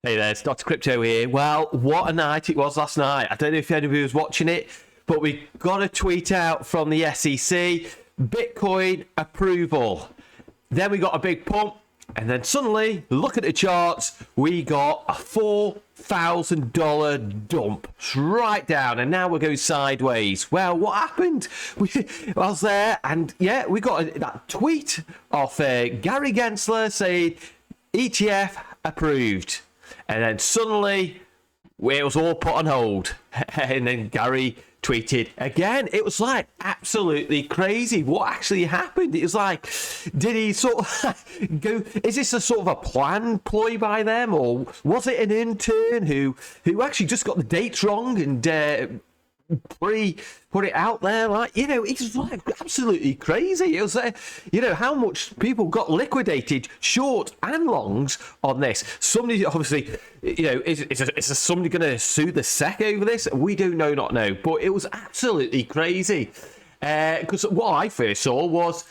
Hey there, it's Dr. Crypto here. Well, what a night it was last night. I don't know if anybody was watching it, but we got a tweet out from the SEC, Bitcoin approval. Then we got a big pump, and then suddenly, look at the charts, we got a $4,000 dump right down, and now we're going sideways. Well, what happened? I was there, and yeah, we got that tweet off Gary Gensler saying ETF approved. And then suddenly, it was all put on hold. And then Gary tweeted again. It was like absolutely crazy. What actually happened? It was like, did he sort of go? Is this a sort of a planned ploy by them, or was it an intern who actually just got the dates wrong and put it out there? Like, you know, it's like absolutely crazy. It was you know, how much people got liquidated, short and longs, on this. Somebody obviously, you know, is somebody going to sue the SEC over this? We do not know, but it was absolutely crazy. Because what I first saw was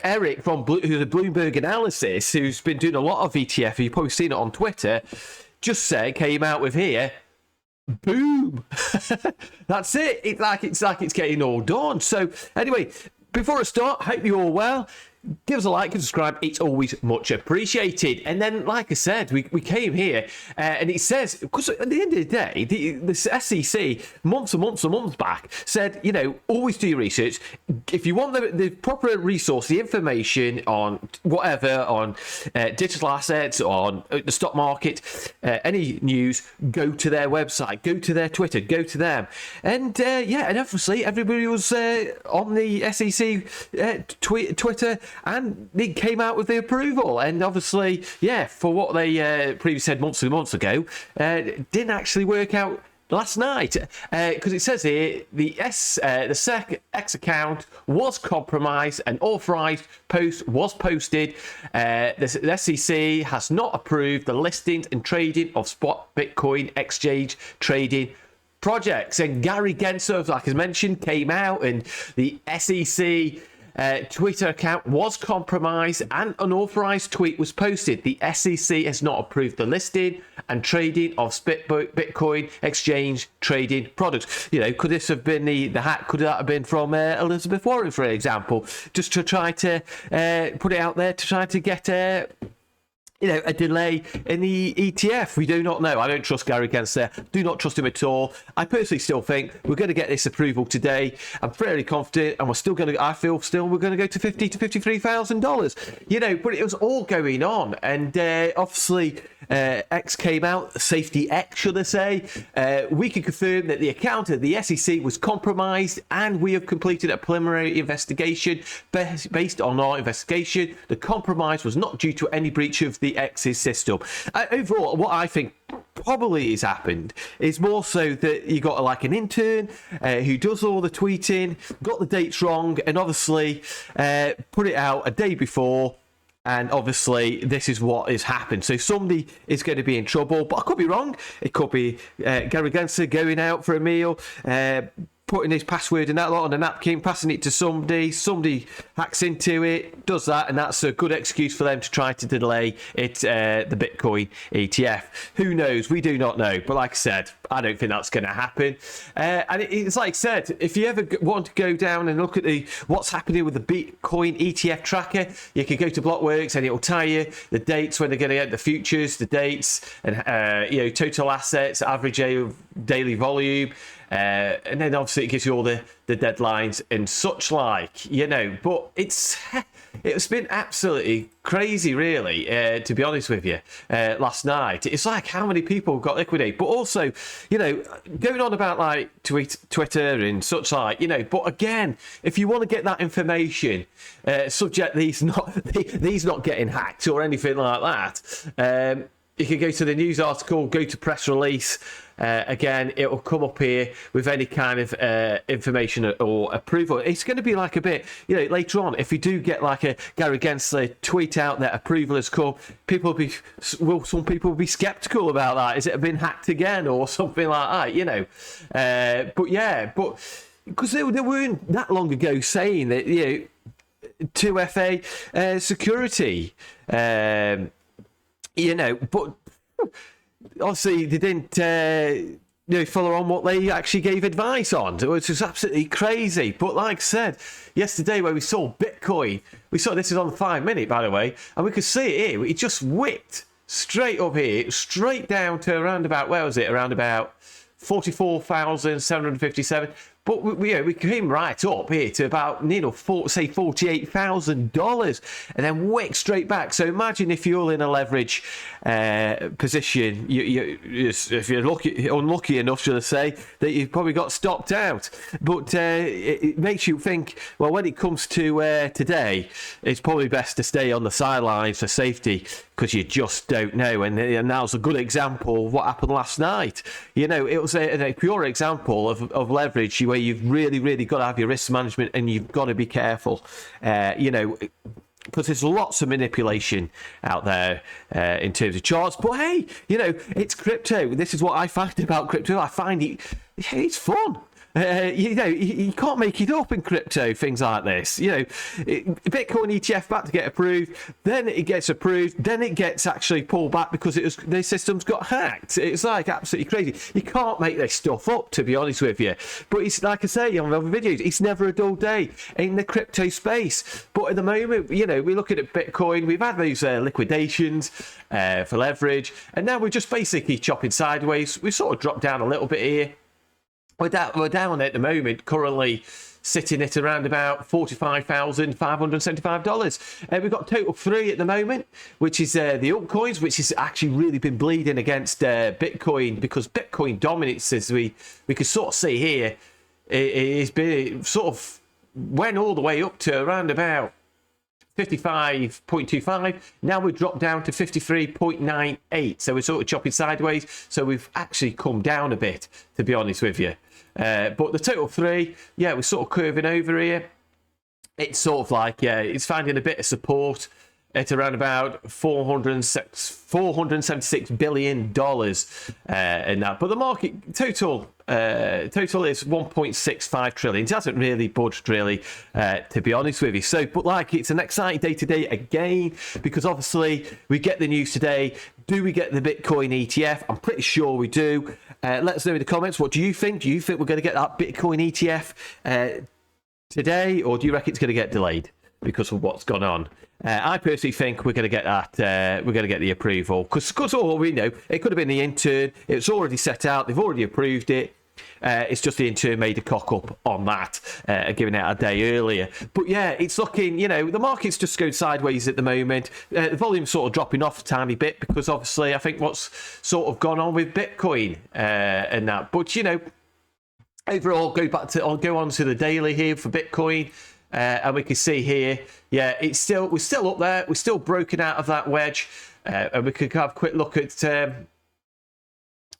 Eric from who's a Bloomberg Analysis, who's been doing a lot of ETF, you've probably seen it on Twitter, just came out with here, boom. That's it. It's like it's getting all done. So anyway, before I start, hope you're all well. Give us a like and subscribe. It's always much appreciated. And then, like I said, we came here and it says, because at the end of the day, the SEC months back said, you know, always do your research. If you want the proper resource, the information on whatever, on digital assets, on the stock market, any news, go to their website, go to their Twitter, go to them. And yeah, and obviously everybody was on the SEC Twitter, and it came out with the approval. And obviously, yeah, for what they previously said months ago, didn't actually work out last night, because it says here the SEC X account was compromised, and authorized post was posted. The SEC has not approved the listings and trading of spot Bitcoin exchange trading projects. And Gary Gensler, like I mentioned, came out, and the SEC Twitter account was compromised, and an unauthorized tweet was posted. The SEC has not approved the listing and trading of Bitcoin exchange trading products. You know, could this have been the hack? Could that have been from Elizabeth Warren, for example, just to try to put it out there to try to get you know, a delay in the ETF? We do not know. I don't trust Gary Gensler. Do not trust him at all. I personally still think we're going to get this approval today. I'm fairly confident, and we're still going to. I feel still we're going to go to $50,000 to $53,000. You know, but it was all going on, and obviously X came out. Safety X, should I say? We can confirm that the account of the SEC was compromised, and we have completed a preliminary investigation. Based on our investigation, the compromise was not due to any breach of the X's system. Overall, what I think probably has happened is more so that you got like an intern who does all the tweeting, got the dates wrong, and obviously put it out a day before. And obviously, this is what has happened. So somebody is going to be in trouble, but I could be wrong. It could be Gary Gensler going out for a meal, putting his password and that lot on a napkin, passing it to somebody hacks into it, does that, and that's a good excuse for them to try to delay it, the Bitcoin ETF. Who knows? We do not know. But like I said, I don't think that's going to happen. And it's like I said, if you ever want to go down and look at what's happening with the Bitcoin ETF tracker, you can go to Blockworks and it'll tell you the dates when they're going to get the futures, the dates, and you know, total assets, average daily volume. And then obviously it gives you all the deadlines and such like, you know. But it's been absolutely crazy, really, to be honest with you, last night. It's like how many people got liquidated, but also, you know, going on about like Twitter and such like, you know. But again, if you want to get that information, subject these not getting hacked or anything like that, you can go to the news article, go to press release. Again, it will come up here with any kind of information or approval. It's going to be like a bit, you know, later on, if we do get like a Gary Gensler tweet out that approval has come, some people will be skeptical about that. Is it been hacked again or something like that, you know? But yeah, because they weren't that long ago saying that, you know, 2FA security, you know, but obviously they didn't follow on what they actually gave advice on, which was absolutely crazy. But like I said yesterday, when we saw Bitcoin, we saw this is on the 5-minute, by the way, and we could see it here. It just whipped straight up here, straight down to around about, where was it? Around about 44,757. But we came right up here to about, say $48,000, and then wick straight back. So imagine if you're in a leverage position, if you're unlucky enough, should I say, that you've probably got stopped out. But it makes you think, well, when it comes to today, it's probably best to stay on the sidelines for safety, because you just don't know. And that was a good example of what happened last night. It was a pure example of leverage, where you've really got to have your risk management, and you've got to be careful, because there's lots of manipulation out there in terms of charts. But hey, it's crypto. This is what I find about crypto. I find it's fun. You can't make it up in crypto, things like this. Bitcoin ETF back to get approved, then it gets approved, then it gets actually pulled back because the system's got hacked. It's like absolutely crazy. You can't make this stuff up, to be honest with you. But it's like I say on other videos, it's never a dull day in the crypto space. But at the moment, we're looking at Bitcoin. We've had those liquidations for leverage, and now we're just basically chopping sideways. We sort of dropped down a little bit here. We're down at the moment, currently sitting at around about $45,575. We've got total 3 at the moment, which is the altcoins, which has actually really been bleeding against Bitcoin, because Bitcoin dominates, as we could sort of see here. It's been sort of went all the way up to around about 55.25. Now we've dropped down to 53.98. So we're sort of chopping sideways. So we've actually come down a bit, to be honest with you. But the total 3, we're sort of curving over here. It's sort of like, it's finding a bit of support at around about $476 billion in that. But the market total is 1.65 trillion. It hasn't really budged, really, to be honest with you. So, but it's an exciting day today again, because obviously we get the news today. Do we get the Bitcoin ETF? I'm pretty sure we do. Let us know in the comments. What do you think? Do you think we're going to get that Bitcoin ETF today, or do you reckon it's going to get delayed because of what's gone on? I personally think we're going to get that. We're going to get the approval, because all we know, it could have been the intern. It's already set out. They've already approved it. It's just the intern made a cock up on that, giving it a day earlier. But it's looking, the market's just going sideways at the moment. The volume's sort of dropping off a tiny bit, because obviously I think what's sort of gone on with Bitcoin and that. But overall, go on to the daily here for Bitcoin. And we can see here, we're still up there. We're still broken out of that wedge. And we could have a quick look at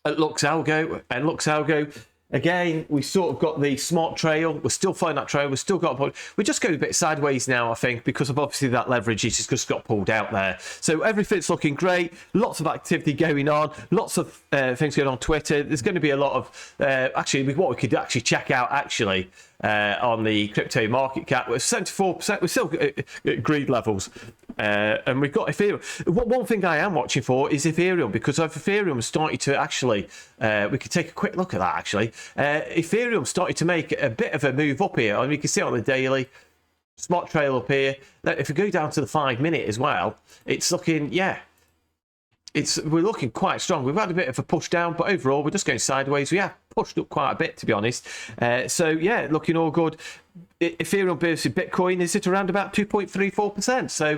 Lux Algo. And Lux Algo, again, we sort of got the smart trail. We're still following that trail. We're still got we're just going a bit sideways now, I think, because of obviously that leverage. It's just got pulled out there. So everything's looking great. Lots of activity going on. Lots of things going on Twitter. There's going to be a lot of actually, what we could actually check out actually. On the crypto market cap, we're 74%. We're still at greed levels, and we've got Ethereum. One thing I am watching for is Ethereum, because if Ethereum started to actually, we could take a quick look at that actually. Ethereum started to make a bit of a move up here, and you can see it on the daily. Smart trail up here. Now, if we go down to the 5-minute as well, it's looking, we're looking quite strong. We've had a bit of a push down, but overall we're just going sideways. We have pushed up quite a bit, to be honest. Looking all good. Ethereum versus Bitcoin is at around about 2.34%. So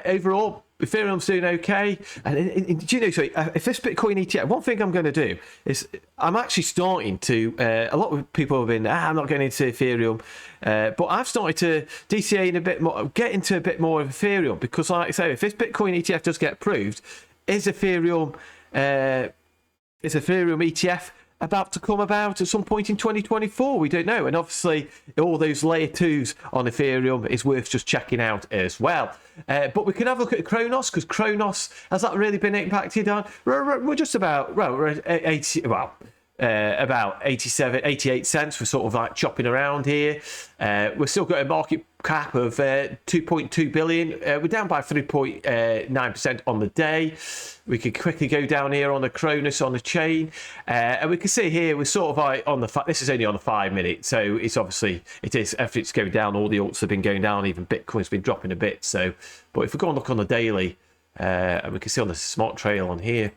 overall Ethereum's doing okay. And do you know, if this Bitcoin ETF, one thing I'm going to do is I'm actually starting to, a lot of people have been, I'm not getting into Ethereum, but I've started to DCA in a bit more, get into a bit more of Ethereum, because like I say, if this Bitcoin ETF does get approved, is Ethereum ETF about to come about at some point in 2024? We don't know. And obviously all those layer 2s on Ethereum is worth just checking out as well. But we can have a look at CRONOS, because CRONOS, has that really been impacted on? We're just about, we're at 80, about 88 cents. We're sort of like chopping around here. We've still got a market cap of 2.2 billion. We're down by 3.9% on the day. We could quickly go down here on the CRONOS on the chain, and we can see here we're sort of like on the this is only on the 5 minute, so it's obviously after it's going down, all the alts have been going down, even Bitcoin's been dropping a bit. So but if we go and look on the daily, and we can see on the smart trail on here,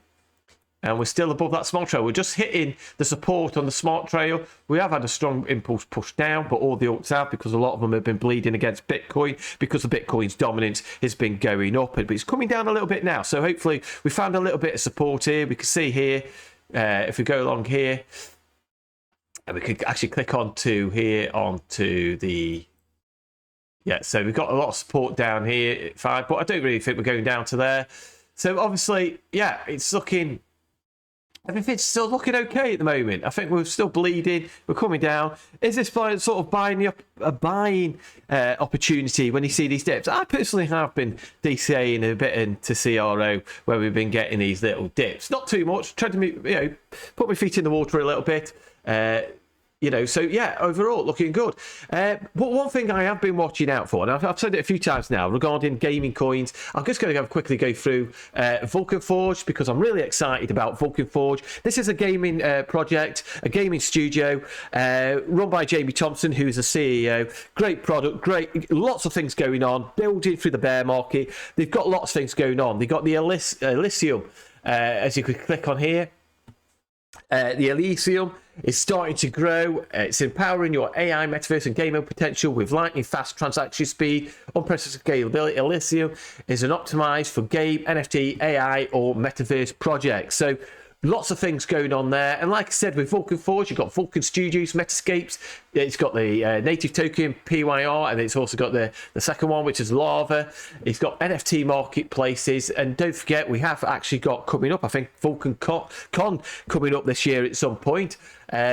and we're still above that smart trail. We're just hitting the support on the smart trail. We have had a strong impulse push down, but all the alts have, because a lot of them have been bleeding against Bitcoin, because the Bitcoin's dominance has been going up, but it's coming down a little bit now. So hopefully we found a little bit of support here. We can see here, if we go along here, and we could actually click onto here, onto the, yeah, so we've got a lot of support down here at 5, but I don't really think we're going down to there. So obviously, yeah, it's looking, everything's still looking okay at the moment. I think we're still bleeding. We're coming down. Is this sort of buying opportunity when you see these dips? I personally have been DCAing a bit into CRO where we've been getting these little dips. Not too much. Trying to put my feet in the water a little bit. So yeah, overall looking good. But one thing I have been watching out for, and I've said it a few times now regarding gaming coins, I'm just going to quickly go through Vulcan Forge, because I'm really excited about Vulcan Forge. This is a gaming project, a gaming studio run by Jamie Thompson, who's the CEO. Great product, great, lots of things going on, building through the bear market. They've got lots of things going on. They've got the Elysium, as you could click on here. The Elysium is starting to grow. It's empowering your AI, metaverse, and game mode potential with lightning fast transaction speed, unprecedented scalability. Elysium is an optimized for game, NFT, AI, or metaverse projects. So lots of things going on there. And like I said, with Vulcan Forge, you've got Vulcan Studios, Metascapes. It's got the native token, PYR, and it's also got the second one, which is Lava. It's got NFT marketplaces. And don't forget, we have actually got coming up, I think, Vulcan Con coming up this year at some point.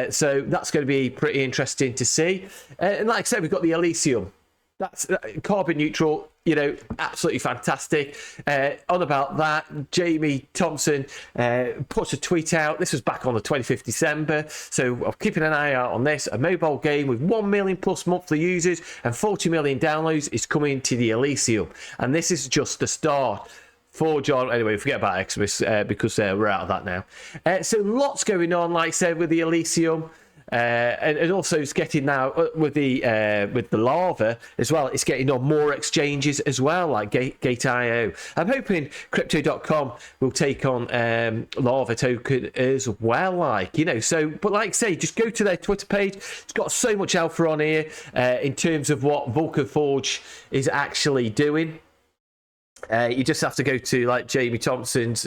So that's going to be pretty interesting to see. And like I said, we've got the Elysium. That's carbon neutral, absolutely fantastic. On about that, Jamie Thompson puts a tweet out. This was back on the 25th of December. So I'm keeping an eye out on this. A mobile game with 1 million plus monthly users and 40 million downloads is coming to the Elysium. And this is just the start. Forge on, anyway, forget about Xmas because we're out of that now. So lots going on, like I said, with the Elysium. And also it's getting now with the Lava as well, it's getting on more exchanges as well, like Gate.io. I'm hoping crypto.com will take on Lava token as well, but like I say, just go to their Twitter page. It's got so much alpha on here in terms of what Vulcan Forge is actually doing. You just have to go to like Jamie Thompson's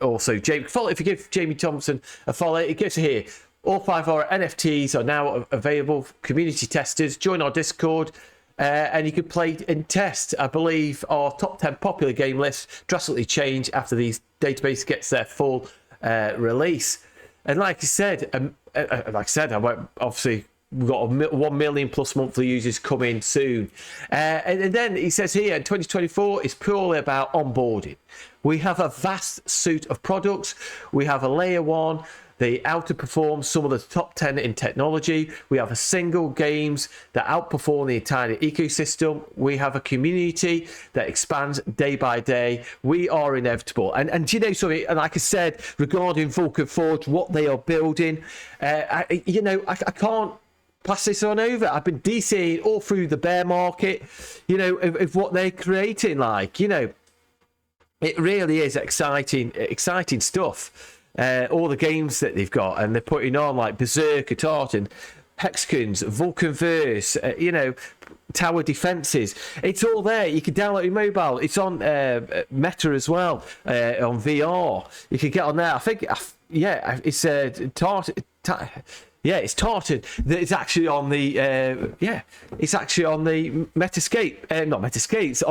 also follow. If you give Jamie Thompson a follow, it gives here. All 5 of our NFTs are now available. Community testers, join our Discord, and you can play and test. I believe our top 10 popular game list drastically change after these database gets their full release. And like I said, obviously we've got 1 million plus monthly users coming soon. And then he says here, in 2024, it's purely about onboarding. We have a vast suite of products. We have a layer 1. They outperform some of the top 10 in technology. We have a single games that outperform the entire ecosystem. We have a community that expands day by day. We are inevitable. And you know something, and like I said, regarding Vulcan Forge, what they are building, I can't pass this on over. I've been DCing all through the bear market, of what they're creating. It really is exciting stuff. All the games that they've got, and they're putting on like Berserker, Tartan, Hexagons, Vulcanverse, Tower Defenses. It's all there. You can download it mobile. It's on Meta as well, on VR. You can get on there. I think, it's Tartan. It's Tartan. It's actually on the it's actually on the Metascape. Not Metascape.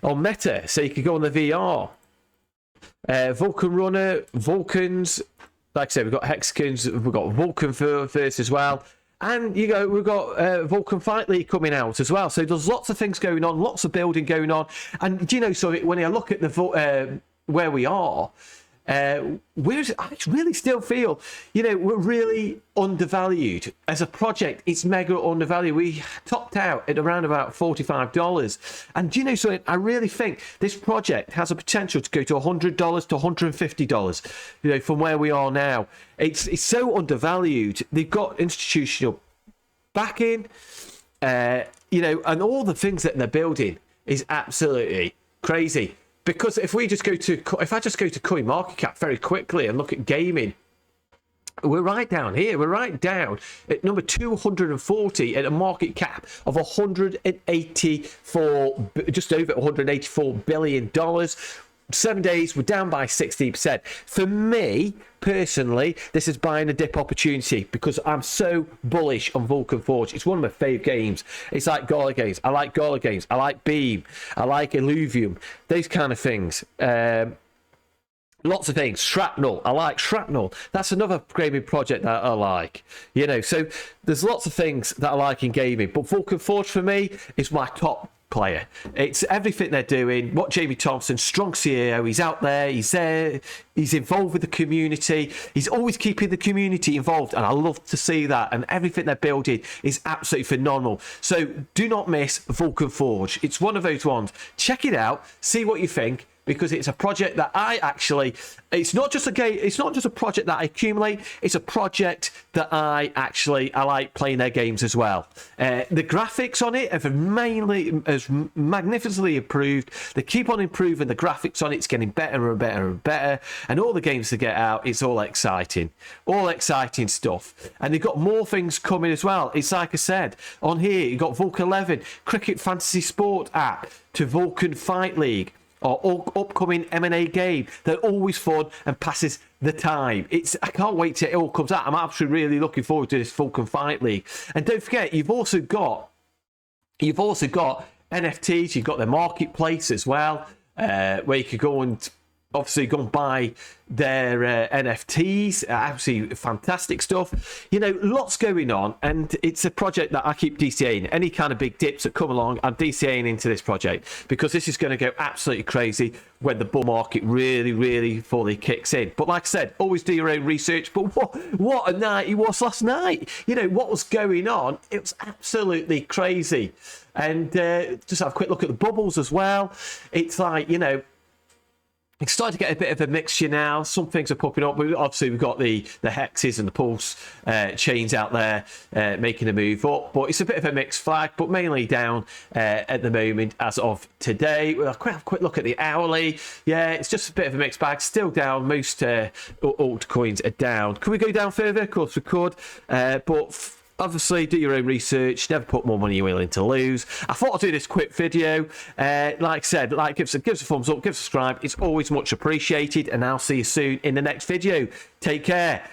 On Meta. So you can go on the VR. Vulcan Runner, Vulcans, like I said, we've got Hexagons, we've got Vulcanverse as well, and we've got Vulcan Fight League coming out as well. So there's lots of things going on, lots of building going on, and so when I look at the where we are, I really still feel, we're really undervalued as a project. It's mega undervalued. We topped out at around about $45, and something? I really think this project has a potential to go to $100 to $150. From where we are now, it's so undervalued. They've got institutional backing, and all the things that they're building is absolutely crazy. Because if I just go to CoinMarketCap very quickly and look at gaming, we're right down here. We're right down at number 240 at a market cap of just over $184 billion. 7 days, we're down by 16%. For me, personally, this is buying a dip opportunity because I'm so bullish on Vulcan Forge. It's one of my favourite games. It's like Gala games. I like Gala games. I like Beam. I like Illuvium. Those kind of things. Lots of things. Shrapnel. I like Shrapnel. That's another gaming project that I like. So there's lots of things that I like in gaming. But Vulcan Forge, for me, is my top player. It's everything they're doing. What Jamie Thompson, strong CEO, he's out there, he's involved with the community, he's always keeping the community involved, and I love to see that. And everything they're building is absolutely phenomenal. So do not miss Vulcan Forge. It's one of those ones. Check it out, see what you think, because it's a project that it's not just a game, it's not just a project that I accumulate, it's a project that I like playing their games as well. The graphics on it have magnificently improved. They keep on improving the graphics on it. It's getting better and better and better, and all the games they get out, it's all exciting stuff. And they've got more things coming as well. It's like I said on here, you've got Vulcan 11 cricket fantasy sport app to Vulcan Fight League, or upcoming M&A game. They're always fun and passes the time. I can't wait till it all comes out. I'm actually really looking forward to this Vulcan Fight League. And don't forget, you've also got NFTs. You've got the marketplace as well, where you could go and obviously go and buy their NFTs. Absolutely fantastic stuff. Lots going on, and it's a project that I keep DCAing. Any kind of big dips that come along, I'm DCAing into this project, because this is going to go absolutely crazy when the bull market really, really fully kicks in. But like I said, always do your own research. But what a night it was last night. What was going on? It was absolutely crazy. And just have a quick look at the bubbles as well. It's like, it's starting to get a bit of a mixture now. Some things are popping up. Obviously, we've got the hexes and the pulse chains out there making a move up. But it's a bit of a mixed flag, but mainly down at the moment as of today. We'll have a quick look at the hourly. Yeah, it's just a bit of a mixed bag. Still down. Most altcoins are down. Can we go down further? Of course we could. But obviously, do your own research. Never put more money you're willing to lose. I thought I'd do this quick video. Like I said, give us a thumbs up, give us a subscribe. It's always much appreciated. And I'll see you soon in the next video. Take care.